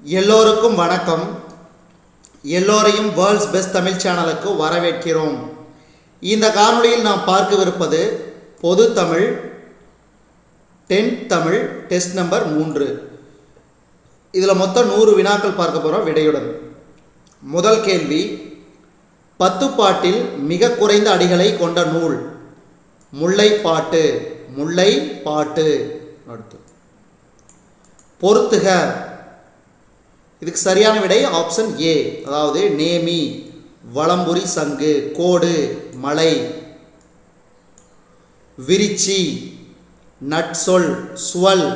எல்லோருக்கும் வணக்கம். எல்லோரையும் வேர்ல்ட்ஸ் பெஸ்ட் தமிழ் சேனலுக்கு வரவேற்கிறோம். இந்த காணொளியில் நாம் பார்க்கவிருப்பது பொது Tamil 10th Tamil test number 3. இதில் மொத்தம் 100 வினாக்கள் பார்க்க போகிறோம் விடையுடன். முதல் கேள்வி, 10 பாட்டில் மிக குறைந்த அடிகளை கொண்ட நூல்? முல்லைப்பாட்டு. முல்லைப்பாட்டு. அடுத்து பொறுத்துக. இதுக்கு சரியான விடை ஆப்ஷன் ஏ, அதாவது நேமி, வலம்புரி சங்கு, கோடு, மலை. விரிச்சி, நட்சொல், சுவல்,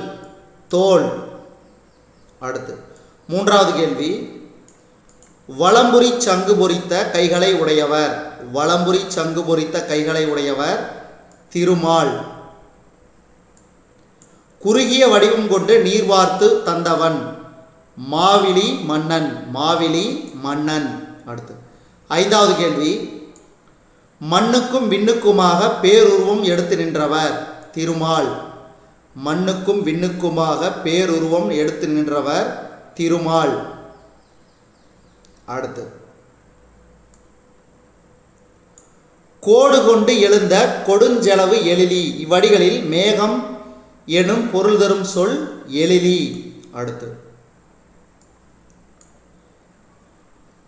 தோல். அடுத்து மூன்றாவது கேள்வி, வலம்புரி சங்கு பொறித்த கைகளை உடையவர்? வலம்புரி சங்கு பொறித்த கைகளை உடையவர் திருமால். குறுகிய வடிவம் கொண்டு நீர் வார்த்து தந்தவன்? மாவிலி மன்னன். மாவிலி மன்னன். அடுத்து ஐந்தாவது கேள்வி, மண்ணுக்கும் விண்ணுக்குமாக பேருருவம் எடுத்து நின்றவர்? திருமால். மண்ணுக்கும் விண்ணுக்குமாக பேருருவம் எடுத்து நின்றவர் திருமால். அடுத்து கோடு கொண்டு எழுந்த கொடுஞ்செலவு எழிலி. இவ்வடிகளில் மேகம் எனும் பொருள் தரும் சொல் எழிலி. அடுத்து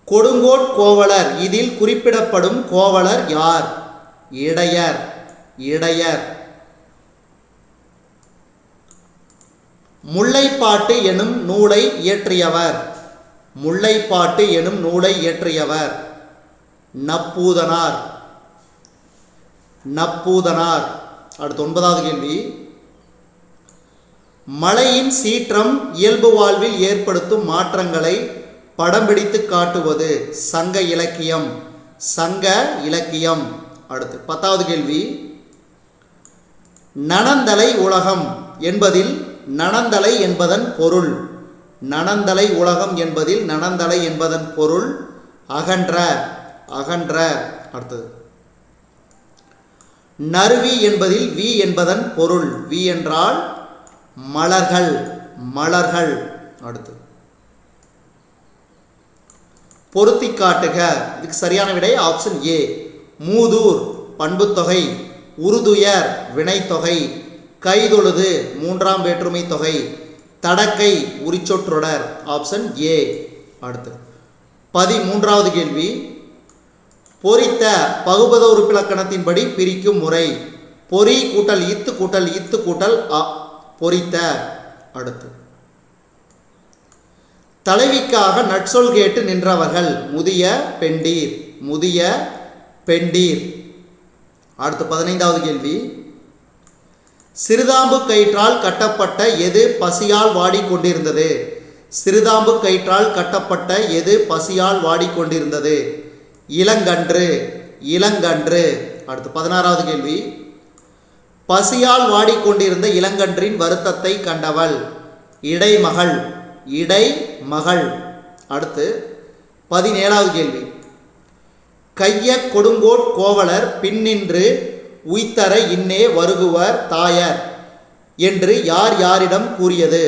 கொடுங்கோட் கோவலர். இதில் குறிப்பிடப்படும் கோவலர் யார்? இடையர். இடையர். முல்லைப்பாட்டு எனும் நூலை இயற்றியவர்? முல்லைப்பாட்டு எனும் நூலை இயற்றியவர் நப்பூதனார். நப்பூதனார். அடுத்து 9வது கேள்வி, மழையின் சீற்றம் இயல்பு வாழ்வில் ஏற்படுத்தும் மாற்றங்களை படம் பிடித்து காட்டுவது? சங்க இலக்கியம். சங்க இலக்கியம். அடுத்து 10வது கேள்வி, நனந்தலை உலகம் என்பதில் நனந்தலை என்பதன் பொருள்? நனந்தலை உலகம் என்பதில் நனந்தலை என்பதன் பொருள் அகன்ற. அகன்ற. அடுத்தது நறுவி என்பதில் வி என்பதன் பொருள்? வி என்றால் மலர்கள். மலர்கள். அடுத்து பொருத்தி காட்டுக. இதுக்கு சரியான விடை ஆப்ஷன் ஏ, மூதூர் பண்புத்தொகை, உருதுயர் வினைத்தொகை, கைதொழுது 3ஆம் வேற்றுமை தொகை, தடக்கை உரிச்சொற்றொடர். Option A. அடுத்து 13வது கேள்வி, பொறித்த பகுபத உறுப்பிலக்கணத்தின்படி பிரிக்கும் முறை? பொறி கூட்டல் இத்து கூட்டல் இத்து கூட்டல் அ. பொறித்த. அடுத்து தலைவிக்காக நட்சொல் கேட்டு நின்றவர்கள்? முதிய பெண்டீர். முதிய பெண்டீர். அடுத்து 15வது கேள்வி, சிறுதாம்பு கயிற்றால் கட்டப்பட்ட எது பசியால் வாடிக்கொண்டிருந்தது? சிறுதாம்பு கயிற்றால் கட்டப்பட்ட எது பசியால் வாடிக்கொண்டிருந்தது? இளங்கன்று. இளங்கன்று. அடுத்து 16வது கேள்வி, பசியால் வாடிக்கொண்டிருந்த இளங்கன்றின் வருத்தத்தை கண்டவள்? இடைமகள். இடைமகள். அடுத்து 17வது கேள்வி, கைய கொடுங்கோட் கோவலர் பின்னின்று உய்த்தர இன்னே வருகுவர் தாயர் என்று யார் யாரிடம் கூறியது?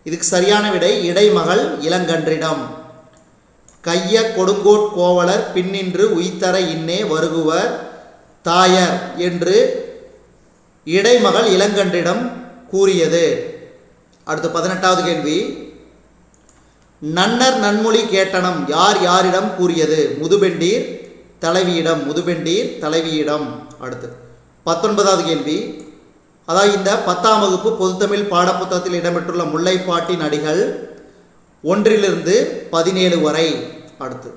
இதுக்கு சரியான விடை இடைமகள் இளங்கன்றிடம். கைய கொடுங்கோட் கோவலர் பின்னின்று உய்த்தர இன்னே வருகுவர் தாயர் என்று இடைமகள் இளங்கன்றிடம் கூறியது. அடுத்து 18வது கேள்வி, நன்னர் நன்மொழி கேட்டனம் யார் யாரிடம் கூறியது? முதுபெண்டீர் தலைவியிடம். முதுபெண்டீர் தலைவியிடம். அடுத்து 19வது கேள்வி, அதாவது இந்த 10ஆம் வகுப்பு பொதுத்தமிழ் பாடப்புத்தகத்தில் இடம்பெற்றுள்ள முல்லைப்பாட்டின் அடிகள் 1 to 17 வரை. அடுத்து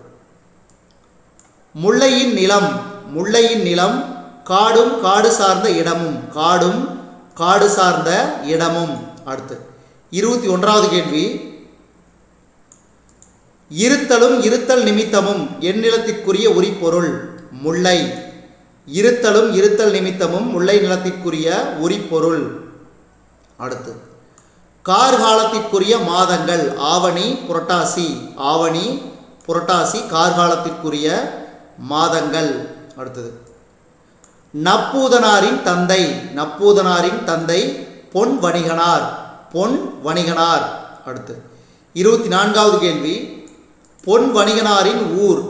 முல்லையின் நிலம். முல்லையின் நிலம் காடும் காடு சார்ந்த இடமும். காடும் காடு சார்ந்த இடமும். அடுத்து 21வது கேள்வி, இருத்தலும் இருத்தல் நிமித்தமும் எந்நிலத்திற்குரிய உரிப்பொருள்? முல்லை. இருத்தலும் இருத்தல் நிமித்தமும் முல்லை நிலத்திற்குரிய உரிப்பொருள். அடுத்து கார்காலத்திற்குரிய மாதங்கள்? ஆவணி புரட்டாசி. ஆவணி புரட்டாசி கார்காலத்திற்குரிய மாதங்கள். அடுத்தது நப்பூதனாரின் தந்தை. நப்பூதனாரின் தந்தை பொன் வணிகனார். பொன் வணிகனார். அடுத்து 24வது கேள்வி, பொன் வணிகனாரின் ஊர்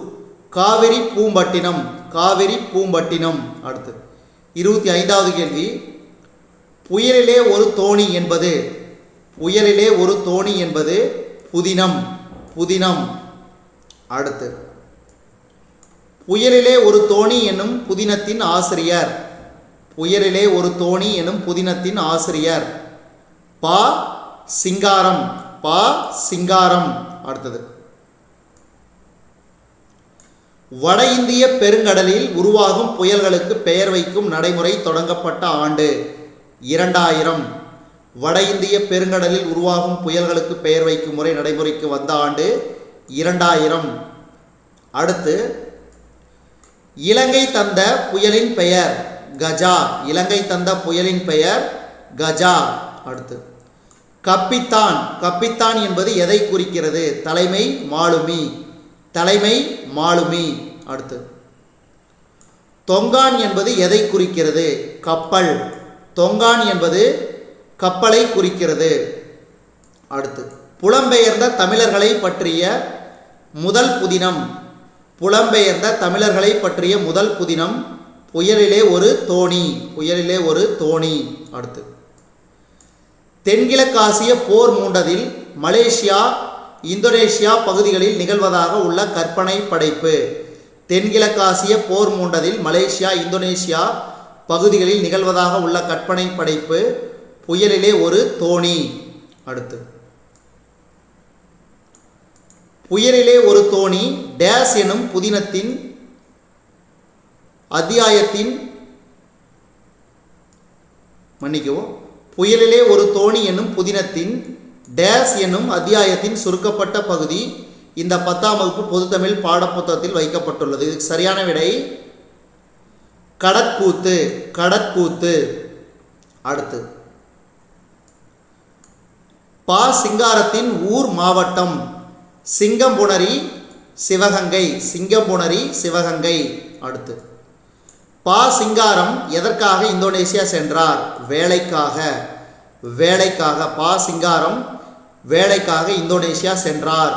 காவிரி பூம்பட்டினம். காவிரி பூம்பட்டினம். அடுத்து 25வது கேள்வி, புயலிலே ஒரு தோணி என்பது. புயலிலே ஒரு தோணி என்பது புதினம். புதினம். அடுத்து, புயலிலே ஒரு தோணி என்னும் புதினத்தின் ஆசிரியர். புயலிலே ஒரு தோணி எனும் புதினத்தின் ஆசிரியர் பா. சிங்காரம். பா. சிங்காரம். அடுத்தது, வட இந்திய பெருங்கடலில் உருவாகும் புயல்களுக்கு பெயர் வைக்கும் நடைமுறை தொடங்கப்பட்ட ஆண்டு 2000. வட இந்திய பெருங்கடலில் உருவாகும் புயல்களுக்கு பெயர் வைக்கும் முறை நடைமுறைக்கு வந்த ஆண்டு 2000. அடுத்து, இலங்கை தந்த புயலின் பெயர் கஜா. இலங்கை தந்த புயலின் பெயர் கஜா. அடுத்து, கப்பித்தான். கப்பித்தான் என்பது எதை குறிக்கிறது? தலைமை மாலுமி. தலைமை மாலுமி. அடுத்து, தொங்கான் என்பது எதை குறிக்கிறது? கப்பல். தொங்கான் என்பது கப்பலை குறிக்கிறது. அடுத்து, புலம்பெயர்ந்த தமிழர்களை பற்றிய முதல் புதினம். புலம்பெயர்ந்த தமிழர்களை பற்றிய முதல் புதினம் புயலிலே ஒரு தோணி. புயலிலே ஒரு தோணி. அடுத்து, தென்கிழக்காசிய போர் மூண்டதில் மலேசியா இந்தோனேஷியா பகுதிகளில் நிகழ்வதாக உள்ள கற்பனை படைப்பு. தென்கிழக்காசிய போர் மூண்டதில் மலேசியா இந்தோனேஷியா பகுதிகளில் நிகழ்வதாக உள்ள கற்பனை படைப்பு புயலிலே ஒரு தோணி. அடுத்து, புயலிலே ஒரு தோணி டேஸ் எனும் புதினத்தின் அத்தியாயத்தின் புயலிலே ஒரு தோணி என்னும் புதினத்தின் டேஸ் என்னும் அத்தியாயத்தின் சுருக்கப்பட்ட பகுதி இந்த 10ஆம் வகுப்பு பொதுத்தமிழ் பாடப்புத்தகத்தில் வைக்கப்பட்டுள்ளது. இதுக்கு சரியான விடை கடற்கூத்து. கடற்கூத்து. அடுத்து, பா. சிங்காரத்தின் ஊர் மாவட்டம் சிங்கம்புணரி சிவகங்கை. சிங்கம்புணரி சிவகங்கை. அடுத்து, பா. சிங்காரம் எதற்காக இந்தோனேசியா சென்றார்? வேலைக்காக. வேலைக்காக. பா. சிங்காரம் வேலைக்காக இந்தோனேசியா சென்றார்.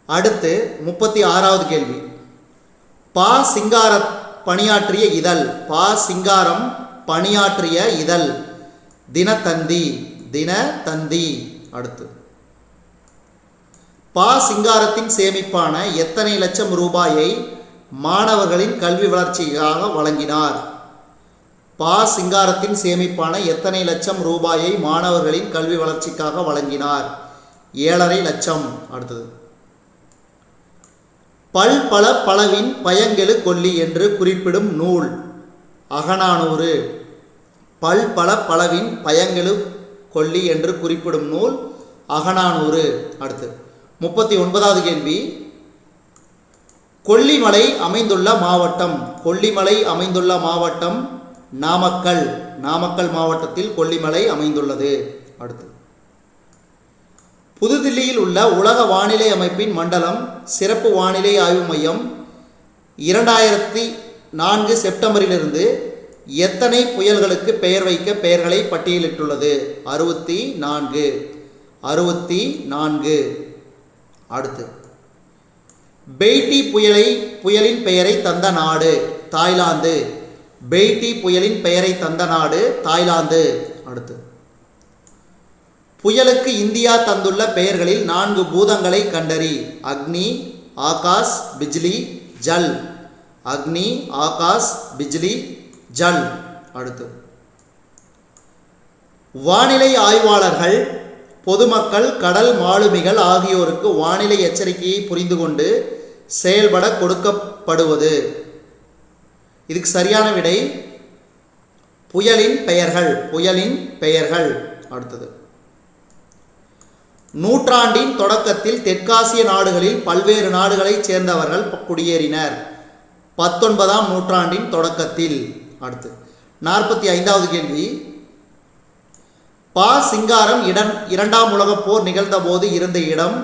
அடுத்து 36வது கேள்வி, பா. சிங்கார பணியாற்றிய இதழ். பா. சிங்காரம் பணியாற்றிய இதழ் தினத்தந்தி. தினத்தந்தி. அடுத்து, பா. சிங்காரத்தின் சேமிப்பான எத்தனை லட்சம் ரூபாயை மாணவர்களின் கல்வி வளர்ச்சிக்காக வழங்கினார்? பா. சிங்காரத்தின் சேமிப்பான எத்தனை லட்சம் ரூபாயை மாணவர்களின் கல்வி வளர்ச்சிக்காக வழங்கினார்? 7.5 லட்சம். அடுத்தது, பல் பல பலவின் பயங்கெழு கொல்லி என்று குறிப்பிடும் நூல் அகநானூறு. பல் பல பலவின் பயங்கெழு கொல்லி என்று குறிப்பிடும் நூல் அகநானூறு. அடுத்து 39வது கேள்வி, கொல்லிமலை அமைந்துள்ள மாவட்டம். கொல்லிமலை அமைந்துள்ள மாவட்டம் நாமக்கல். நாமக்கல் மாவட்டத்தில் கொல்லிமலை அமைந்துள்ளது. அடுத்து, புதுதில்லியில் உள்ள உலக வானிலை அமைப்பின் மண்டலம் சிறப்பு வானிலை ஆய்வு மையம் 2004 செப்டம்பரிலிருந்து எத்தனை புயல்களுக்கு பெயர் வைக்க பெயர்களை பட்டியலிட்டுள்ளது? 64. 64. அடுத்து, பெய்டி புயலின் பெயரை தந்த நாடு தாய்லாந்து. பெய்டி புயலின் பெயரை தந்த நாடு தாய்லாந்து. அடுத்து, புயலுக்கு இந்தியா தந்துள்ள பெயர்களில் 4 பூதங்களை கண்டறி. அக்னி, ஆகாஷ், பிஜ்லி, ஜல். அக்னி, ஆகாஷ், பிஜ்லி, ஜல். அடுத்து, வானிலை ஆய்வாளர்கள் பொதுமக்கள் கடல் மாலுமிகள் ஆகியோருக்கு வானிலை எச்சரிக்கையை புரிந்து கொண்டு செயல்பட கொடுக்கப்படுவது. இதுக்கு சரியான விடை புயலின் பெயர்கள். புயலின் பெயர்கள். அடுத்தது, நூற்றாண்டின் தொடக்கத்தில் தெற்காசிய நாடுகளில் பல்வேறு நாடுகளைச் சேர்ந்தவர்கள் குடியேறினர். 19ஆம் நூற்றாண்டின் தொடக்கத்தில். அடுத்து 45வது கேள்வி, பா. சிங்காரம் 2ஆம் உலகப் போர் நிகழ்ந்த போது இருந்த இடம்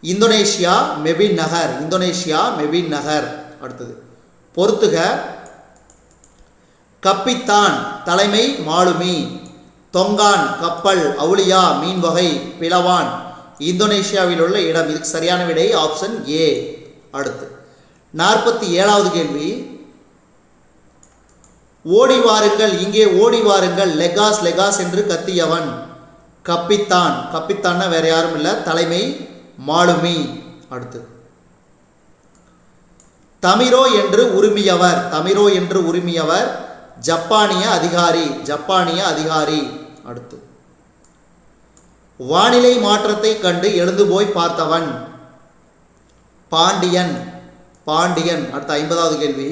இந்தோனேஷியா மெபின் நகர். இந்தோனேஷியா மெபின் நகர். அடுத்தது, பொறுத்துக, கப்பித்தான் தலைமை மாலுமி. தொங்கான் கப்பல். அவுலியா மீன் வகை. பிளவான் இந்தோனேஷியாவில் உள்ள இடம். இதுக்கு சரியான விடை ஆப்ஷன் ஏ. அடுத்து 47வது கேள்வி. ஓடி வாருங்கள், இங்கே ஓடி வாருங்கள், லெகாஸ் லெகாஸ் என்று கத்தியவன். கப்பித்தான். கப்பித்தான்னா வேற யாரும் இல்லை, தலைமை மாலுமி. அடுத்து தமிரோ என்று உரிமையவர். தமிரோ என்று உரிமையவர் ஜப்பானிய அதிகாரி. ஜப்பானிய அதிகாரி. அடுத்து வானிலை மாற்றத்தை கண்டு எழுந்து போய் பார்த்தவன். பாண்டியன். பாண்டியன். அடுத்த 50வது கேள்வி.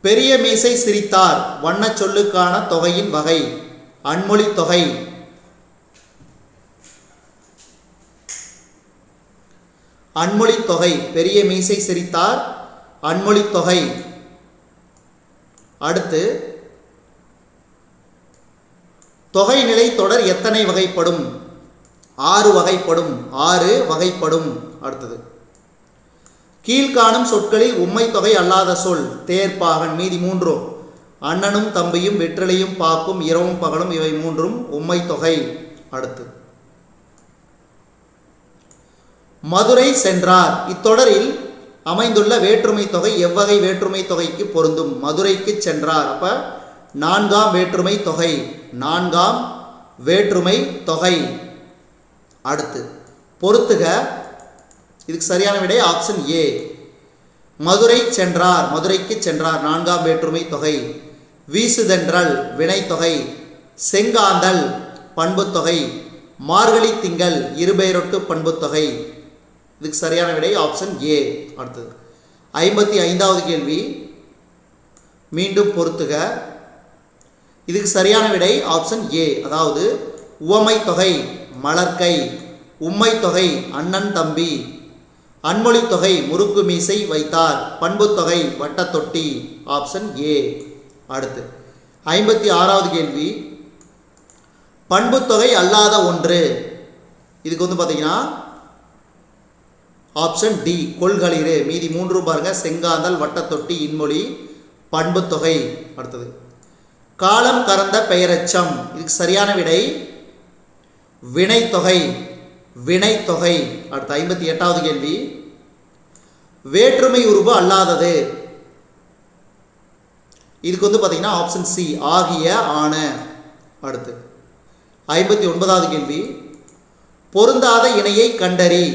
பெரிய மீசை சிரித்தார் வண்ண சொல்லுக்கான தொகையின் வகை. அன்மொழி தொகை. அன்மொழி தொகை. பெரிய மீசை சிரித்தார் அன்மொழி தொகை. அடுத்து தொகைநிலை தொடர் எத்தனை வகைப்படும்? 6 வகைப்படும். 6 வகைப்படும். அடுத்தது கீழ்காணும் சொற்களில் உம்மை தொகை அல்லாத சொல். தேர்ப்பாகன். மீதி 3 அண்ணனும் தம்பியும் வெற்றிலையும் பாக்கும் இரவும் பகலும் இவை 3 உம்மை தொகை. அடுத்து மதுரை சென்றார். இத்தொடரில் அமைந்துள்ள வேற்றுமை தொகை எவ்வகை வேற்றுமை தொகைக்கு பொருந்தும்? மதுரைக்கு சென்றார். அப்ப 4ஆம் வேற்றுமை தொகை. 4ஆம் வேற்றுமை தொகை. அடுத்து பொறுத்துக. இதுக்கு சரியான விடை ஆப்ஷன் ஏ. மதுரை சென்றார். மதுரைக்கு சென்றார் 4ஆம் வேற்றுமை தொகை. வீசுதென்றல் வினைத்தொகை. செங்காந்தல் பண்புத்தொகை. மார்கழி திங்கள் இருபெயரொட்டு பண்புத்தொகை. இதுக்கு சரியான விடை ஆப்ஷன் ஏ. அடுத்தது 55வது கேள்வி. மீண்டும் பொறுத்துக. இதுக்கு சரியான விடை ஆப்ஷன் ஏ. அதாவது உவமை தொகை மலர்கை. உம்மை தொகை அண்ணன் தம்பி. அன்மொழி தொகை முறுக்கு மீசை வைத்தார். பண்புத்தொகை வட்டத்தொட்டி. Option A. அடுத்து 56வது கேள்வி. பண்புத்தொகை அல்லாத ஒன்று. இதுக்கு பார்த்தீங்கன்னா ஆப்ஷன் டி கொள்களிறு. மீதி 3 பாருங்க. செங்காந்தல் வட்டத்தொட்டி இன்மொழி பண்புத்தொகை. அடுத்தது காலம் கறந்த பெயரெச்சம். இதுக்கு சரியான விடை வினைத்தொகை. வினைத்தொகை. அடுத்த 58வது கேள்வி. வேற்றுமை உருபு அல்லாதது. இதுக்கு பார்த்தீங்கன்னா ஆப்ஷன் சி ஆகிய ஆன. அடுத்து 59வது கேள்வி. பொருந்தாத இணையை கண்டறி.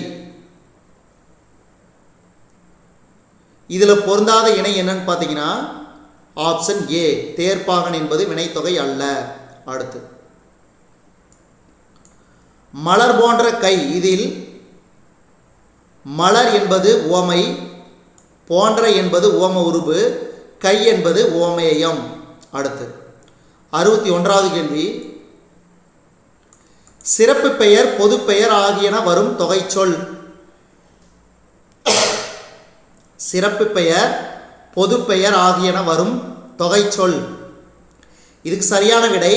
இதில் பொருந்தாத இணை என்னன்னு பார்த்தீங்கன்னா ஆப்ஷன் ஏ தேர்ப்பாகன் என்பது வினைத்தொகை அல்ல. அடுத்து மலர் போன்ற கை. இதில் மலர் என்பது உவமை, போன்ற என்பது உவம உருபு, கை என்பது உவமேயம். அடுத்து 61வது கேள்வி. சிறப்பு பெயர் பொது பெயர் ஆகியன வரும் தொகை சொல். சிறப்பு பெயர் பொது பெயர் ஆகியன வரும் தொகை சொல். இதுக்கு சரியான விடை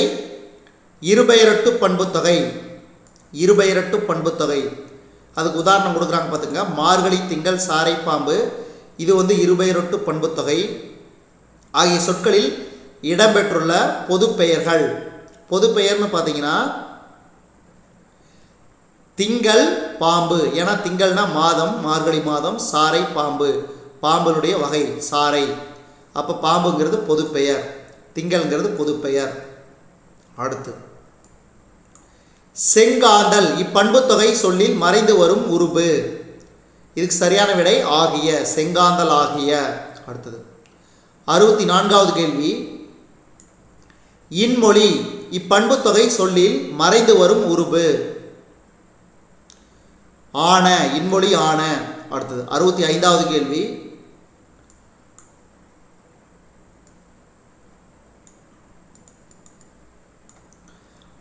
இருபெயரட்டு பண்புத்தொகை. இருபெயரட்டு பண்புத்தொகை. அதுக்கு உதாரணம் கொடுக்குறாங்க பார்த்துங்க. மார்கழி திங்கள் சாரை பாம்பு. இது இருபெயரொட்டு பண்புத்தொகை. ஆகிய சொற்களில் இடம்பெற்றுள்ள பொது பெயர்கள். பொது பெயர்னு பார்த்தீங்கன்னா திங்கள் பாம்பு. ஏன்னா திங்கள்னா மாதம், மார்கழி மாதம். சாரை பாம்பு, பாம்புடைய வகை சாரை. அப்போ பாம்புங்கிறது பொது பெயர், திங்கள்ங்கிறது பொது பெயர். அடுத்து செங்காந்தல். இப்பண்புத்தொகை சொல்லில் மறைந்து வரும் உருபு. இதுக்கு சரியான விடை ஆகிய. செங்காந்தல் ஆகிய. அடுத்தது 64வது கேள்வி. இன்மொழி. இப்பண்புத்தொகை சொல்லில் மறைந்து வரும் உருபு. ஆன. இன்மொழி ஆன. அடுத்தது 65வது கேள்வி.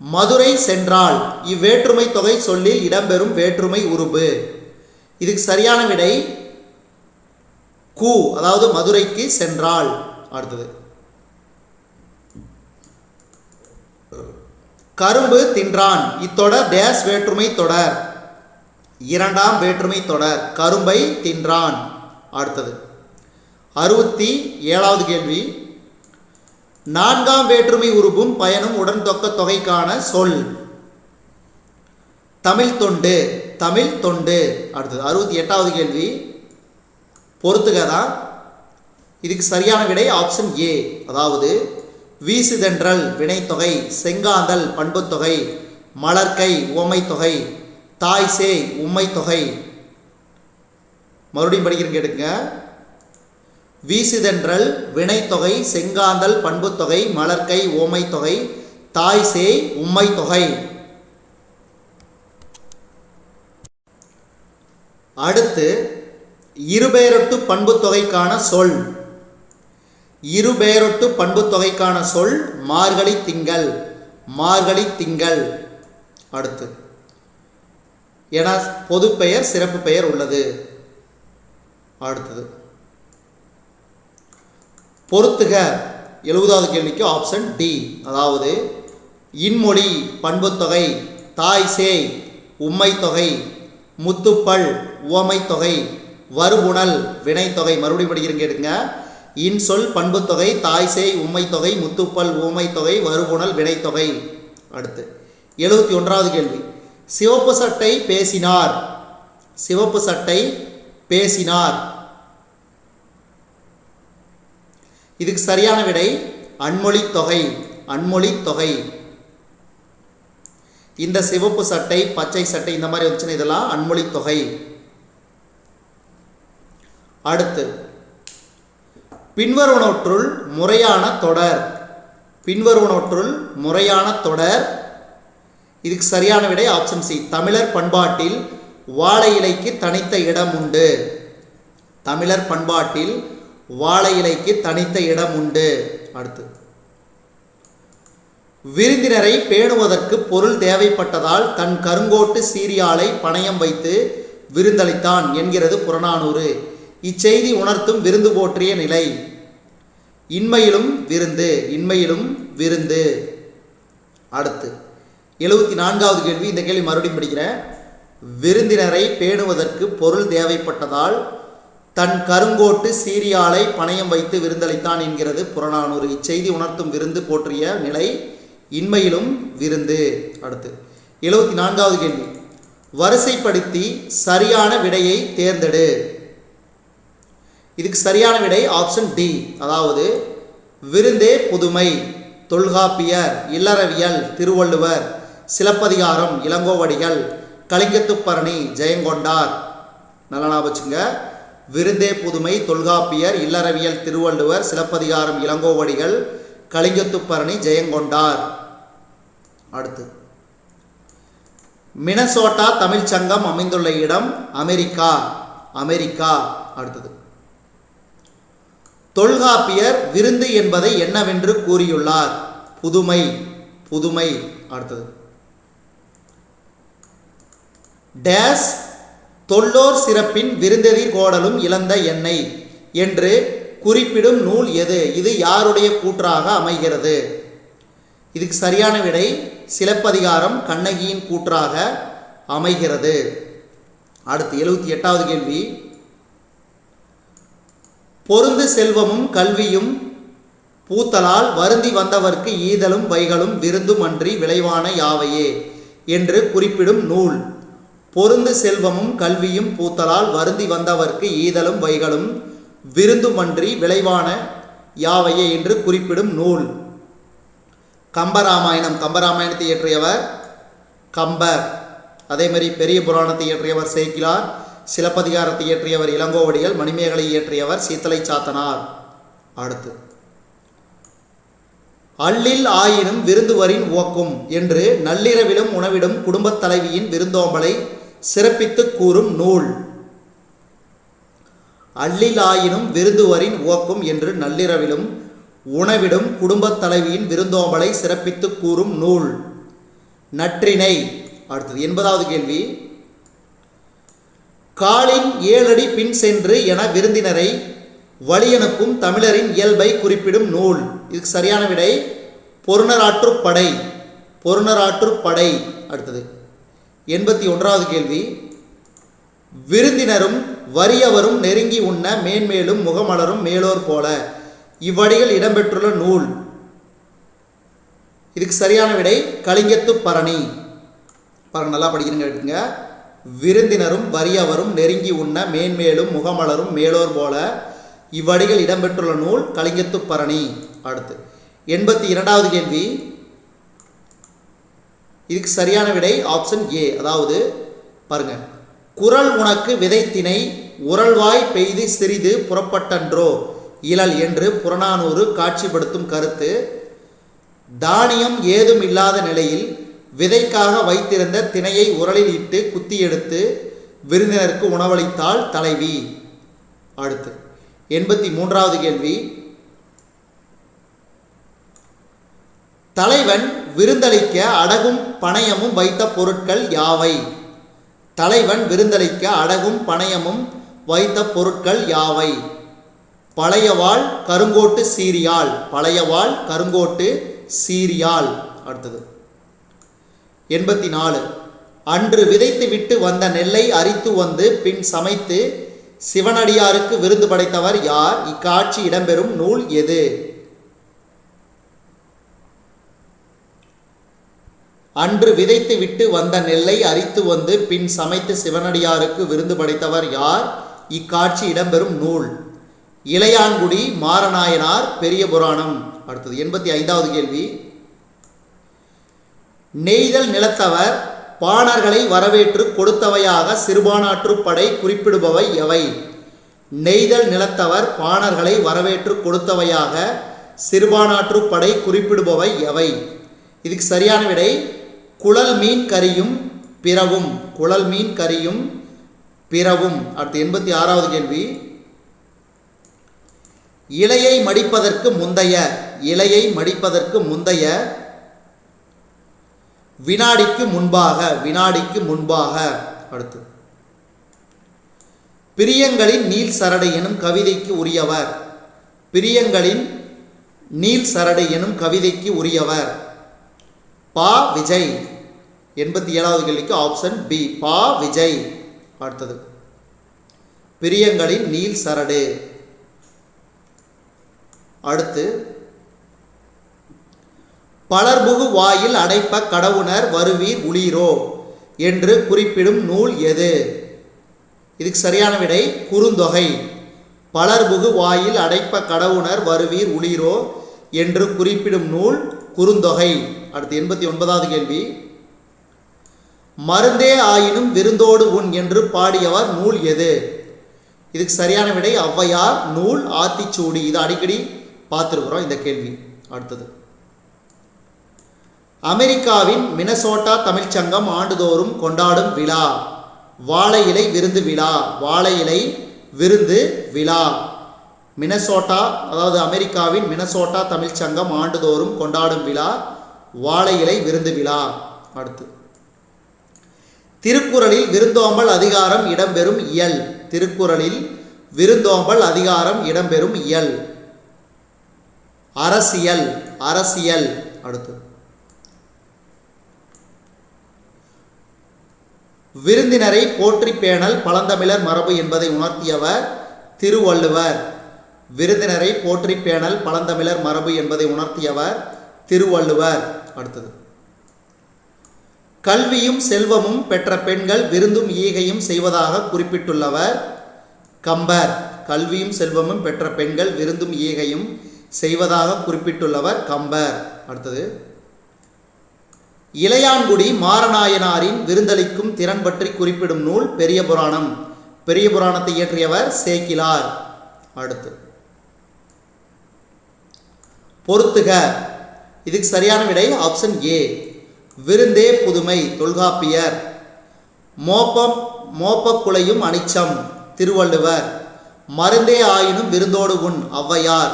மதுரை சென்றால். இவ்வேற்றுமை தொகை சொல்லில் இடம்பெறும் வேற்றுமை உருபு. இதுக்கு சரியான விடை கு, அதாவது மதுரைக்கு சென்றால். அடுத்தது கரும்பு தின்றான். இத்தொடர் டேஸ் வேற்றுமை தொடர். 2ஆம் வேற்றுமை தொடர். கரும்பை தின்றான். அடுத்தது 67வது கேள்வி. நான்காம் வேற்றுமை உருபும் பயனும் உடன் தொக்க தொகைக்கான சொல். தமிழ் தொண்டு. தமிழ் தொண்டு. அடுத்தது 68வது கேள்வி பொறுத்துகதான். இதுக்கு சரியான விடை ஆப்ஷன் ஏ. அதாவது வீசுதென்றல் வினைத்தொகை, செங்காந்தல் பண்புத்தொகை, மலர்க்கை உவமைத்தொகை, தாய்சே உம்மைத்தொகை. மறுபடியும் படிக்கிறேன் கேட்டுங்க. வீசுதென்றல் வினைத்தொகை, செங்காந்தல் பண்புத்தொகை, மலர்க்கை உவமைத்தொகை, தாய்சே உம்மைத்தொகை. அடுத்து இருபெயரொட்டு பண்புத்தொகைக்கான சொல். இருபெயரொட்டு பண்புத்தொகைக்கான சொல் மார்கழி திங்கள். மார்கழி திங்கள். அடுத்து என பொது பெயர் சிறப்பு பெயர் உள்ளது. அடுத்தது பொறுத்துக 70வது கேள்விக்கு ஆப்ஷன் டி. அதாவது இன்மொழி பண்புத்தொகை, தாய்சே உம்மைத்தொகை, முத்துப்பல் உவமைத்தொகை, வருபுணல் வினைத்தொகை. மறுபடியும் படிக்கிறேன் கேட்டுங்க. இன்சொல் பண்புத்தொகை, தாய்சேய் உம்மைத்தொகை, முத்துப்பல் உவமைத்தொகை, வருபுணல் வினைத்தொகை. அடுத்து 71வது கேள்வி சிவப்பு சட்டை பேசினார். சிவப்பு சட்டை பேசினார். இதுக்கு சரியான விடை அன்மொழி தொகை. அன்மொழி தொகை. இந்த சிவப்பு சட்டை, பச்சை சட்டை இந்த மாதிரி வந்துச்சுன்னா இதெல்லாம் அன்மொழி தொகை. அடுத்து பின்வருவனவற்றுள் முறையான தொடர். பின்வருவனவற்றுள் முறையான தொடர். இதுக்கு சரியான விடை ஆப்ஷன் சி. தமிழர் பண்பாட்டில் வாழை இலைக்கு தனித்த இடம் உண்டு. தமிழர் பண்பாட்டில் வாழை இலைக்கு தனித்த இடம் உண்டு. அடுத்து விருந்தினரை பேணுவதற்கு பொருள் தேவைப்பட்டதால் தன் கருங்கோட்டு சீரியாலை பணயம் வைத்து விருந்தளித்தான் என்கிறது புறநானூறு. இச்செய்தி உணர்த்தும் விருந்து போற்றிய நிலை. இன்மையிலும் விருந்து. இன்மையிலும் விருந்து. அடுத்து 74வது கேள்வி. இந்த கேள்வி மறுபடியும் படிக்கிறேன். விருந்தினரை பேணுவதற்கு பொருள் தேவைப்பட்டதால் தன் கருங்கோட்டு சீரியாலை பணயம் வைத்து விருந்தளித்தான் என்கிறது புறநானூறு. இச்செய்தி உணர்த்தும் விருந்து போற்றிய நிலை. இன்மையிலும் விருந்து. அடுத்து 74வது கேள்வி வரிசைப்படுத்தி சரியான விடையை தேர்ந்தெடு. இதுக்கு சரியான விடை ஆப்ஷன் டி. அதாவது விருந்தே புதுமை, தொல்காப்பியர், இல்லறவியல் திருவள்ளுவர், சிலப்பதிகாரம் இளங்கோவடிகள், கலிங்கத்துப்பரணி ஜெயங்கொண்டார். நல்லா ஞாபகம் வச்சுங்க. விருந்தே புதுமை, தொல்காப்பியர், இல்லறவியல் திருவள்ளுவர், சிலப்பதிகாரம் இளங்கோவடிகள், கலிங்கத்துப்பரணி ஜெயங்கொண்டார். அடுத்து மினசோட்டா தமிழ் சங்கம் அமைந்துள்ள இடம் அமெரிக்கா. அமெரிக்கா. அடுத்தது தொல்காப்பியர் விருந்து என்பதை என்னவென்று கூறியுள்ளார்? புதுமை. புதுமை. அடுத்தது டேஸ் தொல்லோர் சிறப்பின் விருந்தெதிர் கோடலும் இழந்த எண்ணெய் என்று குறிப்பிடும் நூல் எது? இது யாருடைய கூற்றாக அமைகிறது? இதுக்கு சரியான விடை சிலப்பதிகாரம் கண்ணகியின் கூற்றாக அமைகிறது. அடுத்து 78வது கேள்வி பொருந்து செல்வமும் கல்வியும் பூத்தலால் வருந்தி வந்தவர்க்கு ஈதலும் வைகளும் விருந்தும் அன்றி விளைவான யாவையே என்று குறிப்பிடும் நூல். பொருந்து செல்வமும் கல்வியும் பூத்தலால் வருந்தி வந்தவர்க்கு ஈதலும் வைகளும் விருந்துமன்றி விளைவான யாவையே என்று குறிப்பிடும் நூல். கம்பராமாயணம். கம்பராமாயணத்தை இயற்றியவர் கம்பர். அதேமாதிரி பெரிய புராணத்தை இயற்றியவர் சேக்கிலார். சிலப்பதிகாரத்தை இயற்றியவர் இளங்கோவடிகள். மணிமேகலை இயற்றியவர் சீத்தலை சாத்தனார். அடுத்து அள்ளில் ஆயினும் விருந்துவரின் உவக்கும் என்று நள்ளிரவிலும் உணவிடும் குடும்பத் தலைவியின் விருந்தோம்பலை சிறப்பித்து கூறும் நூல். அள்ளில் ஆயினும் விருந்துவரின் உவக்கும் என்று நள்ளிரவிலும் உணவிடும் குடும்பத் தலைவியின் விருந்தோம்பலை சிறப்பித்து கூறும் நூல். நற்றிணை. அடுத்தது 80வது கேள்வி காலின் 7 அடி பின் சென்று என விருந்தினரை வழியனுப்பும் தமிழரின் இயல்பை குறிப்பிடும் நூல். இதுக்கு சரியான விடை பொருணராற்றுப்படை. பொருணராற்றுப்படை. அடுத்தது 81வது கேள்வி விருந்தினரும் வறியவரும் நெருங்கி உண்ண மேன்மேலும் முகமலரும் மேலோர் போல இவ்வடிகள் இடம்பெற்றுள்ள நூல். இதுக்கு சரியான விடை கலிங்கத்து பரணி. பாருங்க, நல்லா படிக்கிறீங்க, எடுத்துங்க. விருந்தினரும் வறியவரும் நெருங்கி உண்ண மேன்மேலும் முகமலரும் மேலோர் போல இவ்வடிகள் இடம்பெற்றுள்ள நூல் கலிங்கத்து பரணி. அடுத்து 82வது கேள்வி. இதுக்கு சரியான விடை ஆப்ஷன் ஏ. அதாவது பாருங்க, குறள் உனக்கு விதைத்தினை உரல்வாய் பெய்து சிறிது புறப்பட்டன்றோ இழல் என்று புறநானூறு காட்சிப்படுத்தும் கருத்து. தானியம் ஏதும் இல்லாத நிலையில் விதைக்காக வைத்திருந்த திணையை உரலில் இட்டு குத்தி எடுத்து விருந்தினருக்கு உணவளித்தாள் தலைவி. அடுத்து 83வது கேள்வி. தலைவன் விருந்தளிக்க அடகும் பணயமும் வைத்த பொருட்கள் யாவை? தலைவன் விருந்தளிக்க அடகும் பணயமும் வைத்த பொருட்கள் யாவை? பழையவாள் கருங்கோட்டு சீரியால். பழையவாள் கருங்கோட்டு சீரியால். அடுத்தது 84. அன்று விதைத்து விட்டு வந்த நெல்லை அரித்து வந்து பின் சமைத்து சிவனடியாருக்கு விருந்து படைத்தவர் யார்? இக்காட்சி இடம்பெறும் நூல் எது? அன்று விதைத்து விட்டு வந்த நெல்லை அரித்து வந்து பின் சமைத்து சிவனடியாருக்கு விருந்து படைத்தவர் யார்? இக்காட்சி இடம்பெறும் நூல் இளையான்குடி மாரநாயனார் பெரிய புராணம். அடுத்தது 85வது கேள்வி. நெய்தல் நிலத்தவர் பாணர்களை வரவேற்று கொடுத்தவையாக சிறுபானாற்று படை குறிப்பிடுபவை எவை? நெய்தல் நிலத்தவர் பாணர்களை வரவேற்று கொடுத்தவையாக சிறுபானாற்று படை குறிப்பிடுபவை எவை? இதுக்கு சரியான விடை குழல் மீன் கரியும் பிறவும். குழல் மீன் கரியும் பிறவும். அடுத்து 86வது கேள்வி. இலையை மடிப்பதற்கு முந்தைய. இலையை மடிப்பதற்கு முந்தைய வினாடிக்கு முன்பாக. வினாடிக்கு முன்பாக. அடுத்து பிரியங்களின் நீல் சரடை எனும் கவிதைக்கு உரியவர். பிரியங்களின் நீல் சரடை எனும் கவிதைக்கு உரியவர் பா. விஜய். 87வது கேள்விக்கு ஆப்ஷன் பி, பா. விஜய். அடுத்தது பிரியங்களின் நீல் சரடு. அடுத்து பலர்புகு வாயில் அடைப்ப கடவுணர் வருவீர் உளீரோ என்று குறிப்பிடும் நூல் எது? இதுக்கு சரியான விடை குறுந்தொகை. பலர்புகு வாயில் அடைப்ப கடவுணர் வருவீர் உளீரோ என்று குறிப்பிடும் நூல் குறுந்தொகை. அடுத்து 89வது கேள்வி. மருந்தே ஆயினும் விருந்தோடு உண் என்று பாடியவர் நூல் எது? இதுக்கு சரியான விடை ஔவையார் நூல் ஆத்திச்சூடி. இது அடிக்கடி பார்த்துருக்குறோம் இந்த கேள்வி. அடுத்தது அமெரிக்காவின் மினசோட்டா தமிழ்ச்சங்கம் ஆண்டுதோறும் கொண்டாடும் விழா வாழை இலை விருந்து விழா. வாழை இலை விருந்து விழா. மினசோட்டா, அதாவது அமெரிக்காவின் மினசோட்டா தமிழ்ச்சங்கம் ஆண்டுதோறும் கொண்டாடும் விழா வாழை இலை விருந்து விழா. அடுத்து திருக்குறளில் விருந்தோம்பல் அதிகாரம் இடம்பெறும் இயல். திருக்குறளில் விருந்தோம்பல் அதிகாரம் இடம்பெறும் இயல் அரசியல். அரசியல். அடுத்து விருந்தினரை போற்றி பேணல் பழந்தமிழர் மரபு என்பதை உணர்த்தியவர் திருவள்ளுவர். விருந்தினரை போற்றி பேணல் பழந்தமிழர் மரபு என்பதை உணர்த்தியவர் திருவள்ளுவர். அடுத்தது கல்வியும் செல்வமும் பெற்ற பெண்கள் விருந்தும் ஈகையும் செய்வதாக குறிப்பிட்டுள்ளவர் கம்பர். கல்வியும் செல்வமும் பெற்ற பெண்கள் விருந்தும் ஈகையும் செய்வதாக குறிப்பிட்டுள்ளவர் கம்பர். அடுத்தது இளையான்குடி மாரநாயனாரின் விருந்தளிக்கும் திறன் பற்றி குறிப்பிடும் நூல் பெரிய புராணம். பெரிய புராணத்தை இயற்றியவர் சேக்கிலார். அடுத்து பொறுத்துக. இதுக்கு சரியான விடை ஆப்ஷன் ஏ, விருந்தே புதுமை தொல்காப்பியர். மோப்பக்குலையும் அனிச்சம் திருவள்ளுவர். மருந்தே ஆயினும் விருந்தோடு உண் ஔவையார்.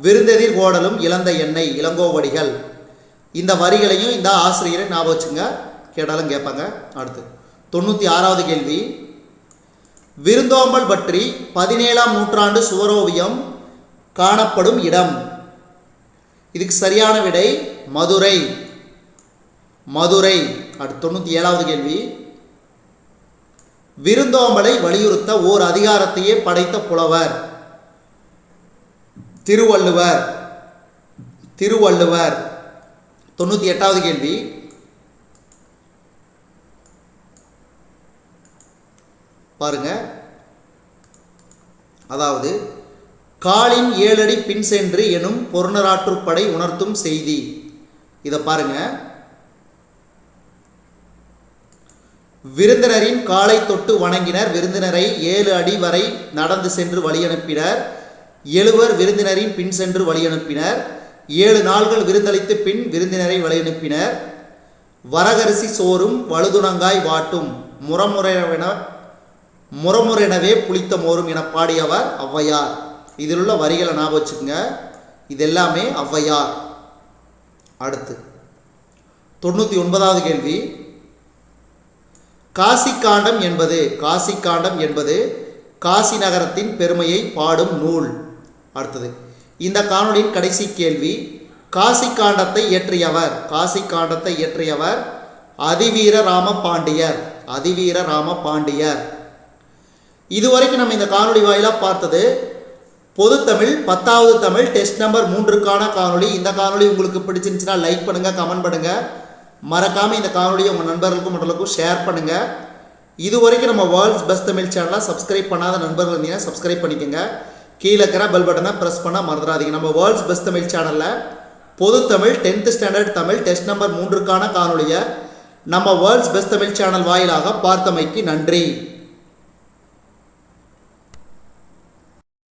விருந்தெதிர் கோடலும் இழந்த எண்ணெய் இளங்கோவடிகள். இந்த வரிகளையும் இந்த ஆசிரியரை ஞாபகம் வச்சுங்க, கேட்டாலும் கேட்பாங்க. அடுத்து 96வது கேள்வி. விருந்தோம்பல் பற்றி 17ஆம் நூற்றாண்டு சுவரோவியம் காணப்படும் இடம். இதுக்கு சரியான விடை மதுரை. மதுரை. அடுத்து 97வது கேள்வி. விருந்தோம்பலை வலியுறுத்த ஓர் அதிகாரத்தையே படைத்த புலவர் திருவள்ளுவர். திருவள்ளுவர். 98வது கேள்வி, பாருங்க. அதாவது காலின் 7 அடி பின் சென்று எனும் பொருணராற்றுப்படை உணர்த்தும் செய்தி. இதை பாருங்க. விருந்தினரின் காலை தொட்டு வணங்கினர். விருந்தினரை 7 அடி வரை நடந்து சென்று வழியனுப்பினர். 7 விருந்தினரின் பின் சென்று வழியனுப்பினர். 7 நாள்கள் விருந்தளித்து பின் விருந்தினரை வழியனுப்பினர். வரகரிசி சோறும் வலுதுணங்காய் வாட்டும் முறமுறையெனவே புளித்த மோரும் என பாடியவர் ஔவையார். இதில் உள்ள வரிகளை ஞாபகம் வச்சுக்கோங்க. இது எல்லாமே ஔவையார். அடுத்து 99வது கேள்வி, காசிக்காண்டம் என்பது காசி நகரத்தின் பெருமையை பாடும் நூல். அடுத்தது இந்த காணொளியின் கடைசி கேள்வி, காசிக்காண்டத்தை இயற்றியவர் அதிவீர ராம பாண்டியர். இதுவரைக்கும் நம்ம இந்த காணொளி வாயிலாக பார்த்தது பொதுத்தமிழ் 10வது தமிழ் டெஸ்ட் நம்பர் 3க்கான காணொளி. இந்த காணொளி உங்களுக்கு பிடிச்சிருந்துச்சுன்னா லைக் பண்ணுங்கள், கமெண்ட் பண்ணுங்கள். மறக்காமல் இந்த காணொலியை உங்கள் நண்பர்களுக்கும் மற்றவர்களுக்கும் ஷேர் பண்ணுங்கள். இதுவரைக்கும் நம்ம வேர்ல்ட்ஸ் பெஸ்ட் தமிழ் சேனலை சப்ஸ்கிரைப் பண்ணாத நண்பர்கள் இருந்தீங்கன்னா சப்ஸ்கிரைப் பண்ணிக்கோங்க. கீழே இருக்கிற பெல் பட்டனை ப்ரெஸ் பண்ண மறந்துடாதீங்க. நம்ம வேர்ல்ட்ஸ் பெஸ்ட் தமிழ் சேனலில் பொதுத்தமிழ் 10th standard Tamil test number 3க்கான காணொலியை நம்ம வேர்ல்ட்ஸ் பெஸ்ட் தமிழ் சேனல் வாயிலாக பார்த்தமைக்கு நன்றி.